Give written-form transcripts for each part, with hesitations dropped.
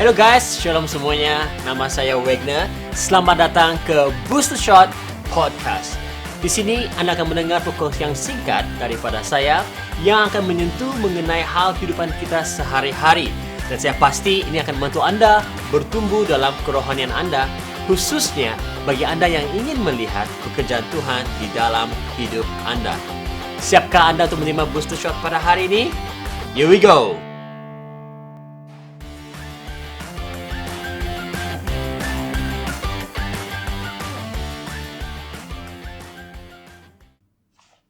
Hello guys, shalom semuanya. Nama saya Wagner. Selamat datang ke Booster Shot Podcast. Di sini Anda akan mendengar perkongsian singkat daripada saya yang akan menyentuh mengenai hal kehidupan kita sehari-hari. Dan saya pasti ini akan membantu Anda bertumbuh dalam kerohanian Anda, khususnya bagi Anda yang ingin melihat pekerjaan Tuhan di dalam hidup Anda. Siapkah Anda untuk menerima Booster Shot pada hari ini? Here we go!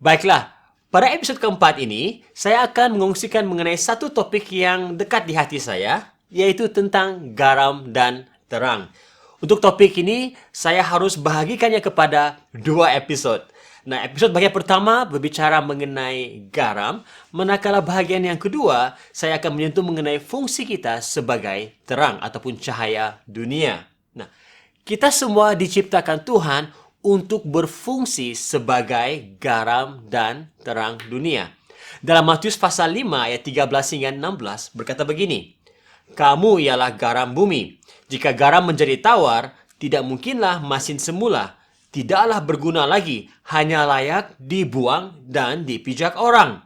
Baiklah, pada episod keempat ini, saya akan mengongsikan mengenai satu topik yang dekat di hati saya, yaitu tentang garam dan terang. Untuk topik ini, saya harus bahagikannya kepada 2 episod. Nah, episod bagian pertama berbicara mengenai garam, manakala bahagian yang kedua, saya akan menyentuh mengenai fungsi kita sebagai terang ataupun cahaya dunia. Nah, kita semua diciptakan Tuhan untuk berfungsi sebagai garam dan terang dunia. Dalam Matius pasal 5 ayat 13 hingga 16 berkata begini, "Kamu ialah garam bumi. Jika garam menjadi tawar, tidak mungkinlah masin semula. Tidaklah berguna lagi, hanya layak dibuang dan dipijak orang.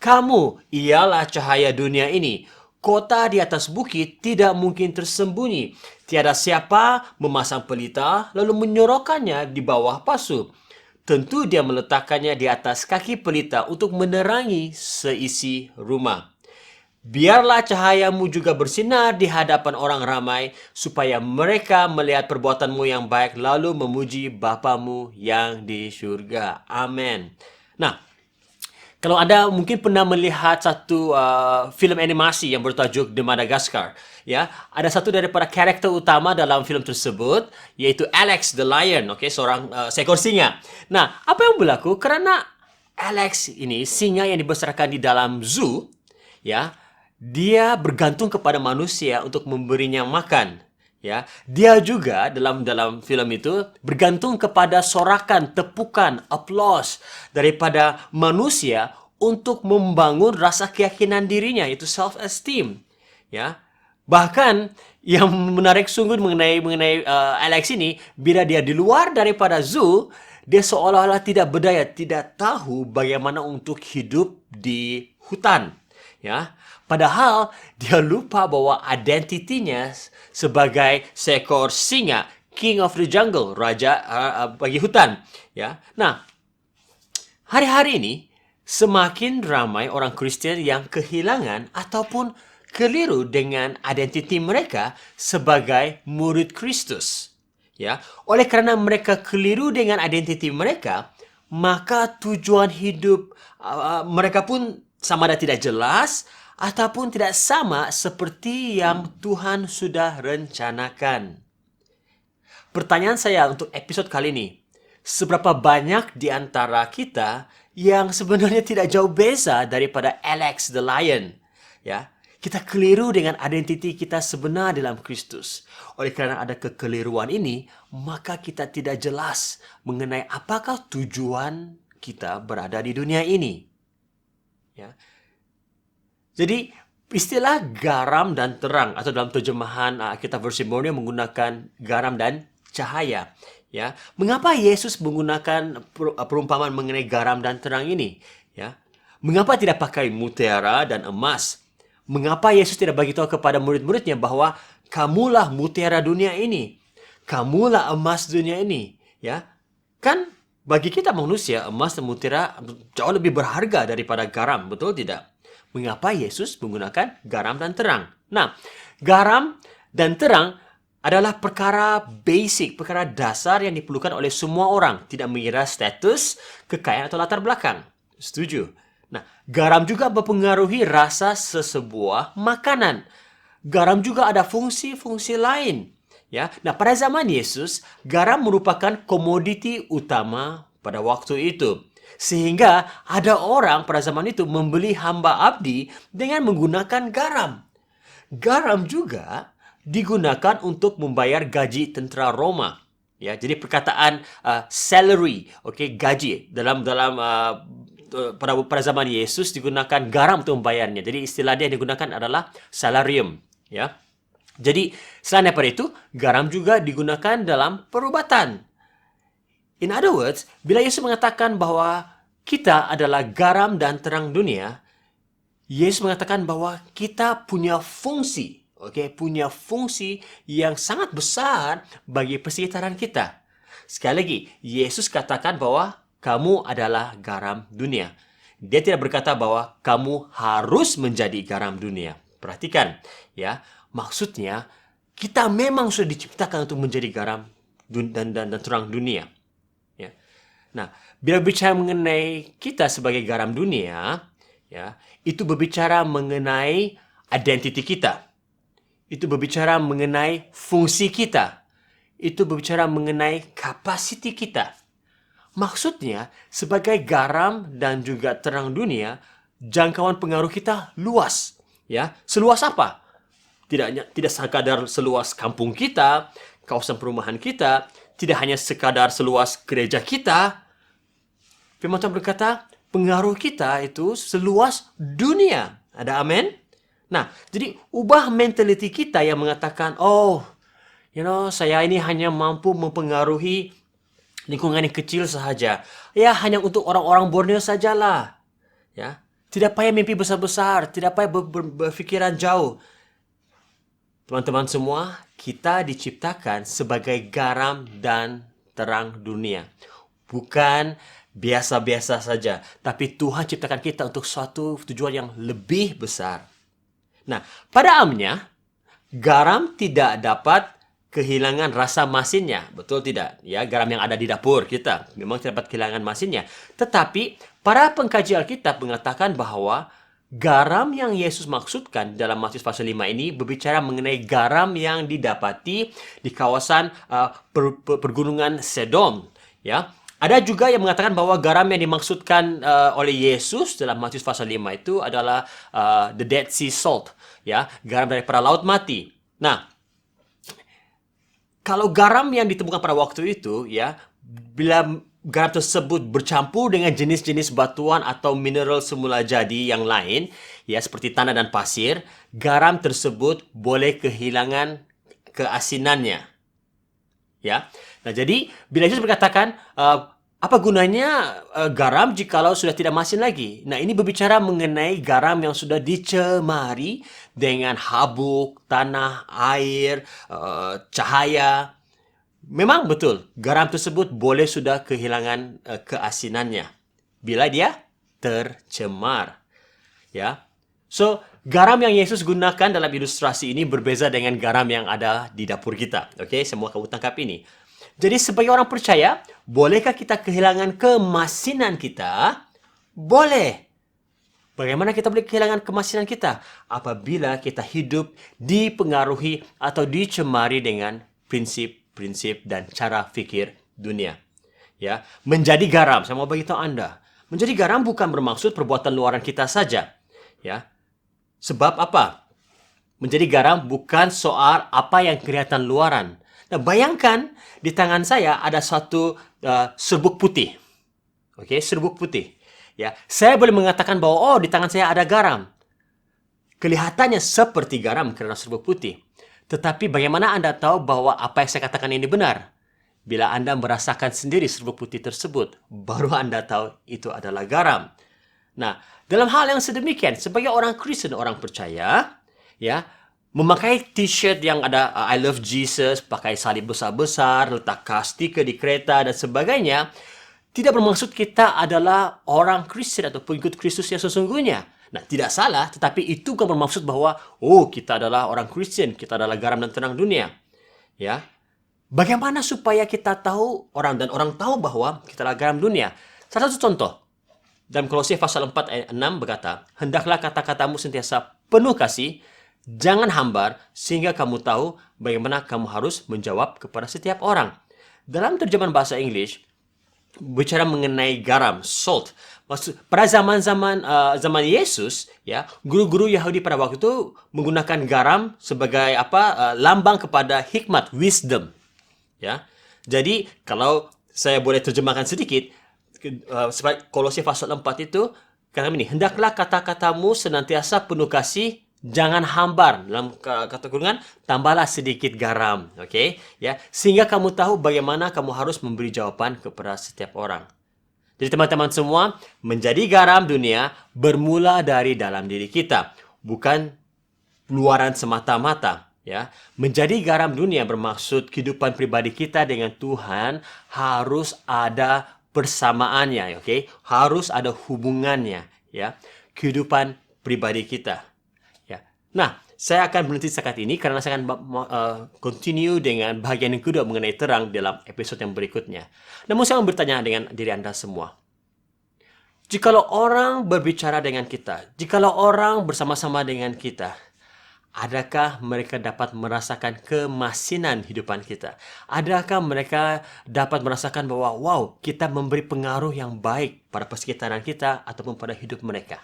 Kamu ialah cahaya dunia ini. Kota di atas bukit tidak mungkin tersembunyi. Tiada siapa memasang pelita lalu menyorokkannya di bawah pasu. Tentu dia meletakkannya di atas kaki pelita untuk menerangi seisi rumah. Biarlah cahayamu juga bersinar di hadapan orang ramai, supaya mereka melihat perbuatanmu yang baik lalu memuji Bapamu yang di surga." Amin. Nah, kalau Anda mungkin pernah melihat satu film animasi yang bertajuk The Madagascar, ya, ada satu daripada karakter utama dalam film tersebut, yaitu Alex the Lion, seorang seekor singa. Nah, apa yang berlaku? Kerana Alex ini singa yang dibesarkan di dalam zoo, ya, dia bergantung kepada manusia untuk memberinya makan. Ya, dia juga dalam filem itu bergantung kepada sorakan, tepukan, applause daripada manusia untuk membangun rasa keyakinan dirinya, itu self esteem. Ya, bahkan yang menarik sungguh mengenai Alex ini, bila dia di luar daripada zoo, dia seolah-olah tidak berdaya, tidak tahu bagaimana untuk hidup di hutan. Ya, padahal dia lupa bahwa identitinya sebagai seekor singa, King of the Jungle, raja bagi hutan. Ya, nah, hari-hari ini semakin ramai orang Kristen yang kehilangan ataupun keliru dengan identiti mereka sebagai murid Kristus. Ya, oleh kerana mereka keliru dengan identiti mereka, maka tujuan hidup mereka pun sama ada tidak jelas ataupun tidak sama seperti yang Tuhan sudah rencanakan. Pertanyaan saya untuk episod kali ini, seberapa banyak di antara kita yang sebenarnya tidak jauh beza daripada Alex the Lion? Ya, kita keliru dengan identiti kita sebenar dalam Kristus. Oleh kerana ada kekeliruan ini, maka kita tidak jelas mengenai apakah tujuan kita berada di dunia ini. Ya. Jadi, istilah garam dan terang atau dalam terjemahan Alkitab versi Borneo menggunakan garam dan cahaya. Ya, mengapa Yesus menggunakan perumpamaan mengenai garam dan terang ini? Ya, mengapa tidak pakai mutiara dan emas? Mengapa Yesus tidak bagi tahu kepada murid-muridnya bahwa kamulah mutiara dunia ini, kamulah emas dunia ini? Ya, kan bagi kita manusia emas dan mutiara jauh lebih berharga daripada garam, betul tidak? Mengapa Yesus menggunakan garam dan terang? Nah, garam dan terang adalah perkara basic, perkara dasar yang diperlukan oleh semua orang, tidak mengira status, kekayaan atau latar belakang. Setuju? Nah, garam juga mempengaruhi rasa sesebuah makanan. Garam juga ada fungsi-fungsi lain. Ya, nah pada zaman Yesus, garam merupakan komoditi utama pada waktu itu. Sehingga ada orang pada zaman itu membeli hamba abdi dengan menggunakan garam. Garam juga digunakan untuk membayar gaji tentera Roma. Ya, jadi perkataan salary, gaji pada zaman Yesus digunakan garam untuk membayarnya. Jadi istilah dia yang digunakan adalah salarium. Ya. Jadi, selain daripada itu, garam juga digunakan dalam perubatan. In other words, bila Yesus mengatakan bahwa kita adalah garam dan terang dunia, Yesus mengatakan bahwa kita punya fungsi, punya fungsi yang sangat besar bagi persekitaran kita. Sekali lagi, Yesus katakan bahwa kamu adalah garam dunia. Dia tidak berkata bahwa kamu harus menjadi garam dunia. Perhatikan, ya, maksudnya kita memang sudah diciptakan untuk menjadi garam dan terang dunia. Ya. Nah, bila bicara mengenai kita sebagai garam dunia, ya, itu berbicara mengenai identiti kita. Itu berbicara mengenai fungsi kita. Itu berbicara mengenai kapasiti kita. Maksudnya, sebagai garam dan juga terang dunia, jangkauan pengaruh kita luas. Ya, seluas apa? Tidak sekadar seluas kampung kita, kawasan perumahan kita, tidak hanya sekadar seluas gereja kita. Firman Tuhan berkata, pengaruh kita itu seluas dunia. Ada amin? Nah, jadi ubah mentaliti kita yang mengatakan, saya ini hanya mampu mempengaruhi lingkungan yang kecil sahaja. Ya, hanya untuk orang-orang Borneo sajalah. Ya, tidak payah mimpi besar-besar, tidak payah berfikiran jauh. Teman-teman semua, kita diciptakan sebagai garam dan terang dunia. Bukan biasa-biasa saja, tapi Tuhan ciptakan kita untuk suatu tujuan yang lebih besar. Nah, pada amnya, garam tidak dapat kehilangan rasa masinnya, betul tidak? Ya, garam yang ada di dapur kita memang tidak dapat kehilangan masinnya. Tetapi para pengkaji Alkitab mengatakan bahwa garam yang Yesus maksudkan dalam Matius pasal 5 ini berbicara mengenai garam yang didapati di kawasan pergunungan Sedom. Ya, ada juga yang mengatakan bahwa garam yang dimaksudkan oleh Yesus dalam Matius pasal 5 itu adalah the Dead Sea Salt, ya, garam daripada laut mati. Nah, kalau garam yang ditemukan pada waktu itu, ya, bila garam tersebut bercampur dengan jenis-jenis batuan atau mineral semula jadi yang lain, ya, seperti tanah dan pasir, garam tersebut boleh kehilangan keasinannya. Ya. Nah, jadi bila Yesus berkatakan, apa gunanya garam jikalau sudah tidak masin lagi? Nah, ini berbicara mengenai garam yang sudah dicemari dengan habuk, tanah, air, cahaya. Memang betul, garam tersebut boleh sudah kehilangan keasinannya bila dia tercemar. Ya. So, garam yang Yesus gunakan dalam ilustrasi ini berbeza dengan garam yang ada di dapur kita. Oke, semua kamu tangkap ini. Jadi sebagai orang percaya, bolehkah kita kehilangan kemasinan kita? Boleh. Bagaimana kita boleh kehilangan kemasinan kita? Apabila kita hidup dipengaruhi atau dicemari dengan prinsip-prinsip dan cara fikir dunia. Ya, menjadi garam, saya mau beritahu Anda. Menjadi garam bukan bermaksud perbuatan luaran kita saja. Ya. Sebab apa? Menjadi garam bukan soal apa yang kelihatan luaran. Nah, bayangkan di tangan saya ada satu serbuk putih. Oke, serbuk putih. Ya, saya boleh mengatakan bahwa di tangan saya ada garam. Kelihatannya seperti garam karena serbuk putih. Tetapi bagaimana Anda tahu bahwa apa yang saya katakan ini benar? Bila Anda merasakan sendiri serbuk putih tersebut, baru Anda tahu itu adalah garam. Nah, dalam hal yang sedemikian, sebagai orang Kristen, orang percaya, ya, memakai t-shirt yang ada I love Jesus, pakai salib besar-besar, letak kastika di kereta dan sebagainya, tidak bermaksud kita adalah orang Kristen atau pengikut Kristus yang sesungguhnya. Nah, tidak salah, tetapi itu bukan bermaksud bahwa kita adalah orang Kristen, kita adalah garam dan terang dunia. Ya. Bagaimana supaya kita tahu orang tahu bahwa kita adalah garam dunia? Salah satu contoh. Dalam Kolose pasal 4 ayat 6 berkata, "Hendaklah kata-katamu sentiasa penuh kasih, jangan hambar, sehingga kamu tahu bagaimana kamu harus menjawab kepada setiap orang." Dalam terjemahan bahasa Inggris, bicara mengenai garam, salt. Pada zaman Yesus, ya, guru-guru Yahudi pada waktu itu menggunakan garam sebagai lambang kepada hikmat, wisdom. Ya. Jadi, kalau saya boleh terjemahkan sedikit, Kolose pasal 4 itu kata ini, "Hendaklah kata-katamu senantiasa penuh kasih, Jangan hambar. Dalam kata kurungan, tambahlah sedikit garam, oke? Ya, sehingga kamu tahu bagaimana kamu harus memberi jawaban kepada setiap orang. Jadi teman-teman semua, menjadi garam dunia bermula dari dalam diri kita, bukan luaran semata-mata. Ya, menjadi garam dunia bermaksud kehidupan pribadi kita dengan Tuhan harus ada persamaannya, oke? Harus ada hubungannya, ya. Kehidupan pribadi kita. Ya. Nah, saya akan berhenti sekat ini karena saya akan continue dengan bagian yang kedua mengenai terang dalam episode yang berikutnya. Namun saya mau bertanya dengan diri Anda semua. Jikalau orang berbicara dengan kita, jikalau orang bersama-sama dengan kita, adakah mereka dapat merasakan kemasinan hidupan kita? Adakah mereka dapat merasakan bahwa, wow, kita memberi pengaruh yang baik pada persekitaran kita ataupun pada hidup mereka?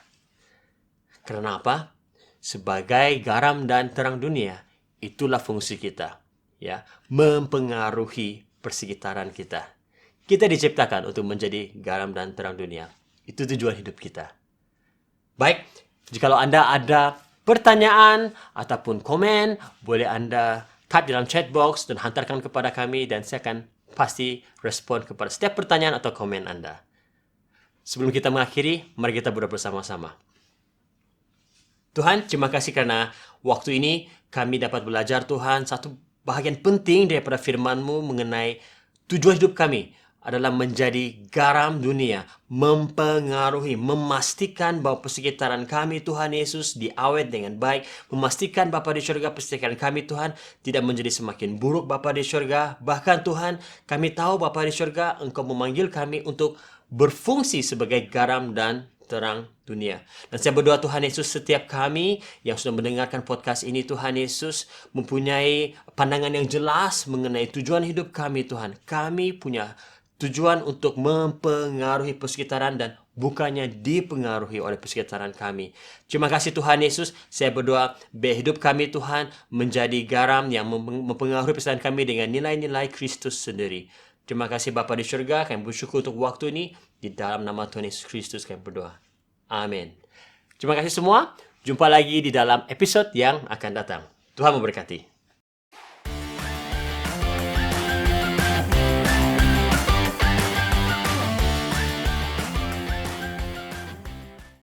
Karena apa? Sebagai garam dan terang dunia, itulah fungsi kita, ya, mempengaruhi persekitaran kita. Kita diciptakan untuk menjadi garam dan terang dunia. Itu tujuan hidup kita. Baik, jikalau Anda ada pertanyaan ataupun komen, boleh Anda type dalam chat box dan hantarkan kepada kami dan saya akan pasti respon kepada setiap pertanyaan atau komen Anda. Sebelum kita mengakhiri, mari kita berdoa bersama-sama. Tuhan, terima kasih karena waktu ini kami dapat belajar Tuhan satu bahagian penting daripada firman-Mu mengenai tujuan hidup kami adalah menjadi garam dunia, mempengaruhi, memastikan bahwa persekitaran kami Tuhan Yesus diawet dengan baik, memastikan Bapa di surga persekitaran kami Tuhan tidak menjadi semakin buruk Bapa di surga. Bahkan Tuhan, kami tahu Bapa di surga Engkau memanggil kami untuk berfungsi sebagai garam dan terang dunia. Dan saya berdoa Tuhan Yesus, setiap kami yang sudah mendengarkan podcast ini Tuhan Yesus mempunyai pandangan yang jelas mengenai tujuan hidup kami Tuhan. Kami punya tujuan untuk mempengaruhi persekitaran dan bukannya dipengaruhi oleh persekitaran kami. Terima kasih Tuhan Yesus. Saya berdoa biar hidup kami Tuhan menjadi garam yang mempengaruhi persekitaran kami dengan nilai-nilai Kristus sendiri. Terima kasih Bapa di surga. Kami bersyukur untuk waktu ini. Di dalam nama Tuhan Yesus Kristus kami berdoa. Amin. Terima kasih semua. Jumpa lagi di dalam episode yang akan datang. Tuhan memberkati.